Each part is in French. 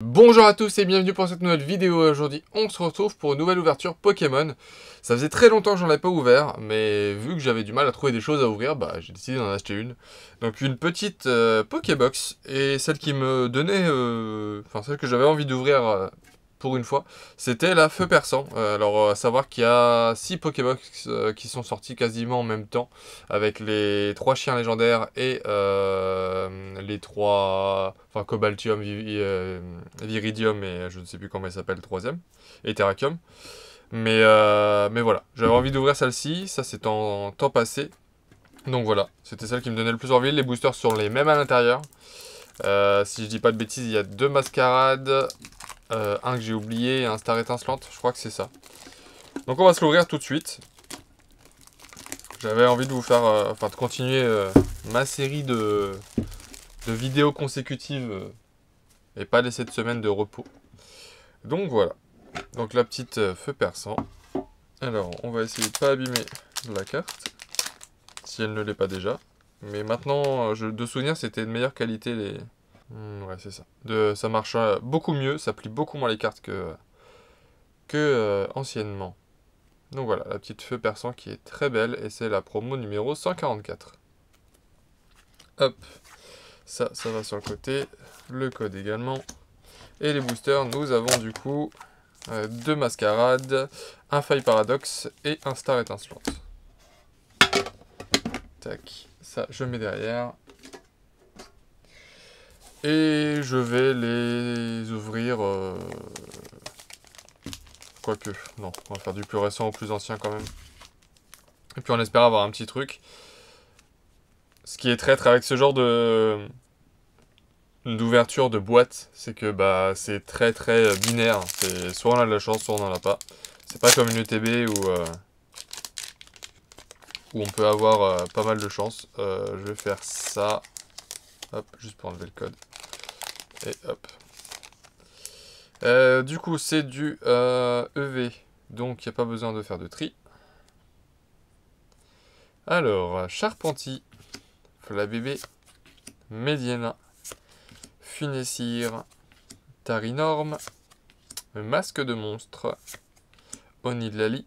Bonjour à tous et bienvenue pour cette nouvelle vidéo. Aujourd'hui on se retrouve pour une nouvelle ouverture Pokémon. Ça faisait très longtemps que j'en avais pas ouvert, mais vu que j'avais du mal à trouver des choses à ouvrir, bah j'ai décidé d'en acheter une. Donc une petite Pokébox, et celle qui me donnait, enfin celle que j'avais envie d'ouvrir pour une fois, c'était la Feu Perçant. Alors à savoir qu'il y a 6 Pokébox qui sont sortis quasiment en même temps, avec les 3 chiens légendaires et les 3... Enfin Cobaltium, Viridium et je ne sais plus comment il s'appelle le troisième, et Terrakium. Mais voilà, j'avais envie d'ouvrir celle-ci, ça c'est en temps passé. Donc voilà, c'était celle qui me donnait le plus envie. Les boosters sont les mêmes à l'intérieur. Si je dis pas de bêtises, il y a 2 mascarades, un que j'ai oublié et un star étincelante, je crois que c'est ça. Donc on va se l'ouvrir tout de suite. J'avais envie de vous faire, enfin de continuer ma série de vidéos consécutives et pas laisser de semaine de repos. Donc voilà, donc la petite Feu Perçant. Alors on va essayer de pas abîmer la carte, si elle ne l'est pas déjà. Mais maintenant, de souvenir, c'était de meilleure qualité les... ouais, c'est ça. Ça marche beaucoup mieux, ça plie beaucoup moins les cartes que anciennement. Donc voilà, la petite Feu Perçant qui est très belle, et c'est la promo numéro 144. Hop, ça va sur le côté, le code également. Et les boosters, nous avons du coup 2 mascarades, un faille paradoxe et un star étincelante. Tac, ça je mets derrière. Et je vais les ouvrir... Quoique, non, on va faire du plus récent au plus ancien quand même. Et puis on espère avoir un petit truc. Ce qui est traître avec ce genre d'ouverture de boîte, c'est que bah c'est très binaire. C'est soit on a de la chance, soit on n'en a pas. C'est pas comme une ETB où on peut avoir pas mal de chance. Je vais faire ça. Hop, juste pour enlever le code. Et hop. Du coup, c'est du EV, donc il n'y a pas besoin de faire de tri. Alors, Charpentier, Flabébé, Médiana, Funessir, Tarinorm, Masque de monstre, Onidlali,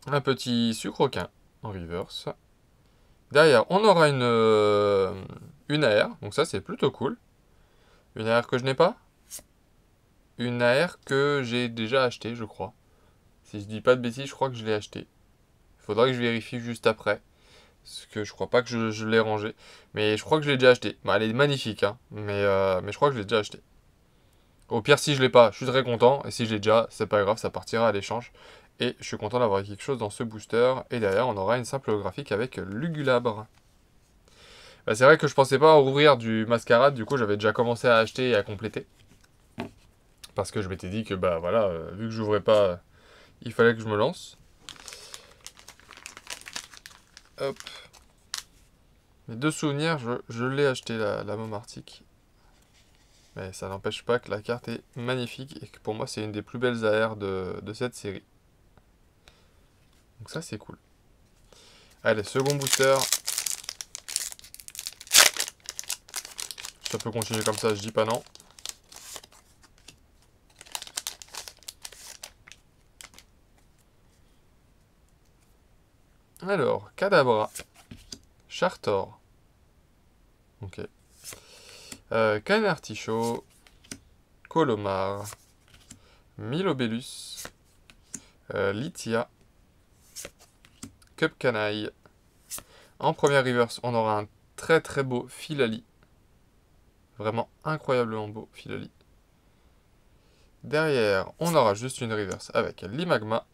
un petit Sucroquin en reverse. Derrière, on aura une AR, donc ça c'est plutôt cool. Une AR que je n'ai pas. Une AR que j'ai déjà acheté, je crois. Si je dis pas de bêtises, je crois que je l'ai acheté. Il faudra que je vérifie juste après. Parce que je crois pas que je l'ai rangé. Mais je crois que je l'ai déjà acheté. Bah, elle est magnifique, hein. Mais je crois que je l'ai déjà acheté. Au pire, si je l'ai pas, je suis très content. Et si je l'ai déjà, c'est pas grave, ça partira à l'échange. Et je suis content d'avoir quelque chose dans ce booster. Et derrière, on aura une simple graphique avec Lugulabre. Bah, c'est vrai que je pensais pas ouvrir du mascarade. Du coup, j'avais déjà commencé à acheter et à compléter. Parce que je m'étais dit que, bah voilà, vu que j'ouvrais pas, il fallait que je me lance. Hop. Mes 2 souvenirs, je l'ai acheté, la Momartic. Mais ça n'empêche pas que la carte est magnifique et que pour moi c'est une des plus belles AR de cette série. Donc ça c'est cool. Allez, second booster. Ça peut continuer comme ça, je dis pas non. Alors, Kadabra, Chartor, ok, Canartichaud, Colomar, Milobellus, Lithia, Cupcanaille. En première reverse, on aura un très beau Filali. Vraiment incroyablement beau Filali. Derrière, on aura juste une reverse avec Limagma.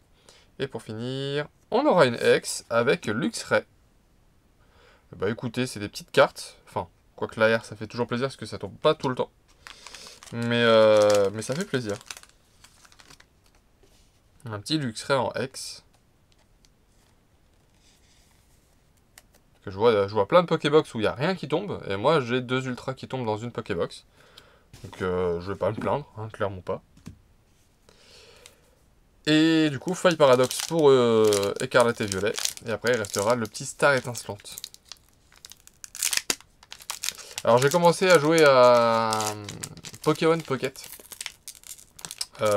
Et pour finir, on aura une X avec Luxray. Bah écoutez, c'est des petites cartes. Enfin, quoique l'AR, ça fait toujours plaisir parce que ça tombe pas tout le temps. Mais ça fait plaisir. Un petit Luxray en X. Que je vois plein de Pokébox où il n'y a rien qui tombe. Et moi, j'ai 2 Ultras qui tombent dans une Pokébox. Donc je vais pas me plaindre, hein, clairement pas. Et du coup, faille paradoxe pour Écarlate et Violet. Et après, il restera le petit star étincelante. Alors, j'ai commencé à jouer à Pokémon Pocket.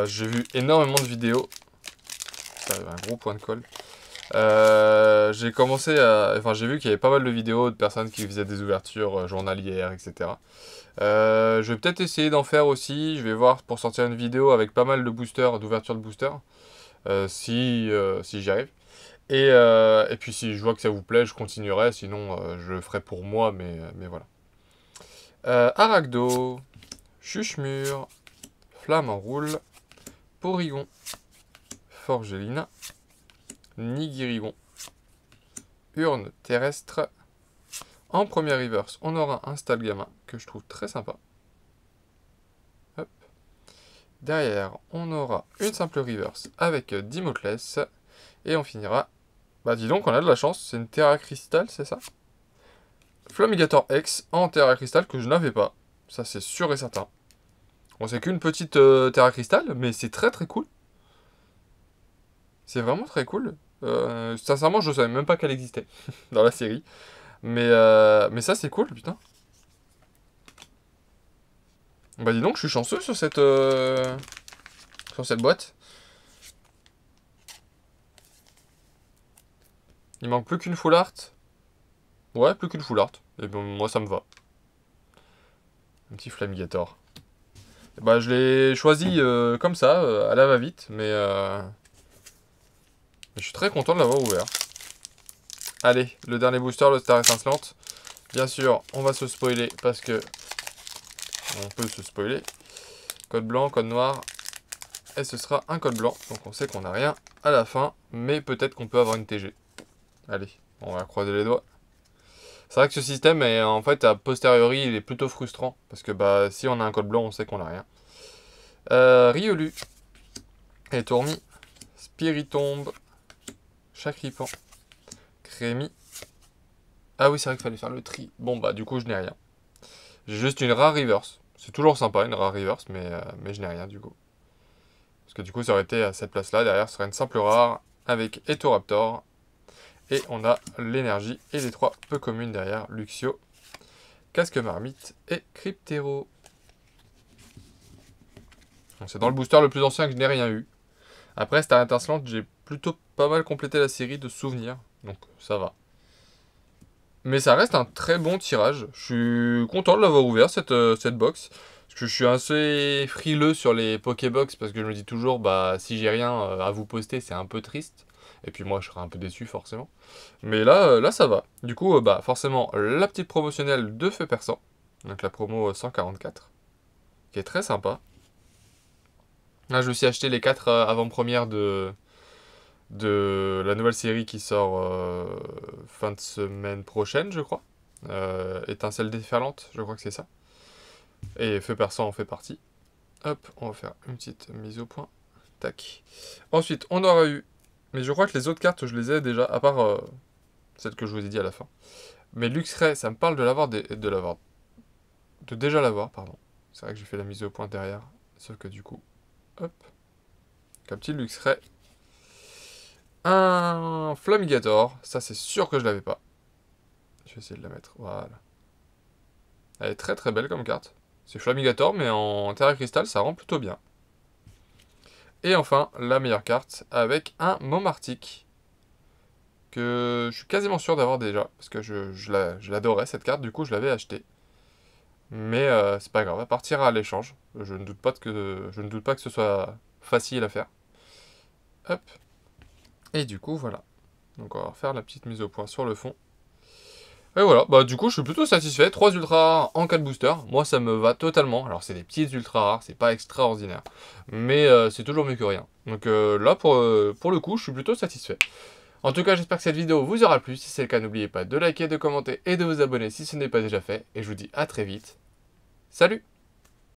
J'ai vu énormément de vidéos. Ça avait un gros point de colle. J'ai commencé à... Enfin, j'ai vu qu'il y avait pas mal de vidéos de personnes qui faisaient des ouvertures journalières, etc. Je vais peut-être essayer d'en faire aussi. Je vais voir pour sortir une vidéo avec pas mal de boosters, d'ouverture de boosters. Si j'y arrive. Et puis si je vois que ça vous plaît, je continuerai. Sinon, je le ferai pour moi, mais voilà. Aragdo, Chuchemur, Flamme en roule, Porygon, Forgelina, Nigirigon, Urne terrestre. En première reverse, on aura un Stalgama que je trouve très sympa. Hop. Derrière, on aura une simple reverse avec Dimoclès. Et on finira... Bah dis donc, on a de la chance, c'est une Terra Crystal, c'est ça? Flamigator X en Terra Crystal que je n'avais pas. Ça c'est sûr et certain. Bon, c'est qu'une petite Terra Crystal, mais c'est très très cool. C'est vraiment très cool. Sincèrement, je ne savais même pas qu'elle existait dans la série. Mais ça c'est cool, putain. Bah dis donc, je suis chanceux sur cette boîte. Il manque plus qu'une full art. Ouais, plus qu'une full art. Et bon, moi ça me va. Un petit Flamigator. Bah je l'ai choisi comme ça, à la va-vite, mais je suis très content de l'avoir ouvert. Allez, le dernier booster, le Star étincelante. Bien sûr, on va se spoiler parce que on peut se spoiler. Code blanc, code noir. Et ce sera un code blanc. Donc on sait qu'on n'a rien à la fin. Mais peut-être qu'on peut avoir une TG. Allez, on va croiser les doigts. C'est vrai que ce système, est, en fait, a posteriori, il est plutôt frustrant. Parce que bah, si on a un code blanc, on sait qu'on n'a rien. Riolu. Et Tourmi. Spiritombe. Chacripan. Crémi. Ah oui, c'est vrai qu'il fallait faire le tri. Bon, bah, du coup, je n'ai rien. J'ai juste une rare reverse. C'est toujours sympa, une rare reverse, mais je n'ai rien, du coup. Parce que du coup, ça aurait été à cette place-là. Derrière, ce serait une simple rare avec Ethoraptor. Et on a l'énergie et les 3 peu communes derrière. Luxio, Casque Marmite et Cryptero. C'est dans le booster le plus ancien que je n'ai rien eu. Après, Star étincelante, j'ai plutôt pas mal complété la série de souvenirs. Donc, ça va. Mais ça reste un très bon tirage. Je suis content de l'avoir ouvert, cette box. Parce que je suis assez frileux sur les Pokébox. Parce que je me dis toujours, bah, si j'ai rien à vous poster, c'est un peu triste. Et puis moi, je serais un peu déçu, forcément. Mais là ça va. Du coup, bah, forcément, la petite promotionnelle de Feu Perçant. Donc la promo 144. Qui est très sympa. Là, je me suis acheté les 4 avant-premières de la nouvelle série qui sort fin de semaine prochaine, je crois. Étincelle déferlante, je crois que c'est ça. Et Feu Perçant en fait partie. Hop, on va faire une petite mise au point. Tac. Ensuite, on aura eu... Mais je crois que les autres cartes, je les ai déjà, à part celle que je vous ai dit à la fin. Mais Luxray, ça me parle de l'avoir, de déjà l'avoir, pardon. C'est vrai que j'ai fait la mise au point derrière, sauf que du coup, hop, un petit Luxray. Un Flamigator, ça c'est sûr que je l'avais pas. Je vais essayer de la mettre, voilà. Elle est très très belle comme carte. C'est Flamigator, mais en Terra Crystal, ça rend plutôt bien. Et enfin, la meilleure carte avec un Momartic. Que je suis quasiment sûr d'avoir déjà. Parce que je l'adorais cette carte, du coup je l'avais acheté. Mais c'est pas grave, elle partira à l'échange. Je ne doute pas que ce soit facile à faire. Hop. Et du coup, voilà. Donc on va refaire la petite mise au point sur le fond. Et voilà, bah du coup je suis plutôt satisfait. 3 ultra rares en 4 boosters. Moi ça me va totalement. Alors c'est des petites ultra rares, c'est pas extraordinaire. Mais c'est toujours mieux que rien. Donc là pour le coup je suis plutôt satisfait. En tout cas j'espère que cette vidéo vous aura plu. Si c'est le cas n'oubliez pas de liker, de commenter et de vous abonner si ce n'est pas déjà fait. Et je vous dis à très vite. Salut!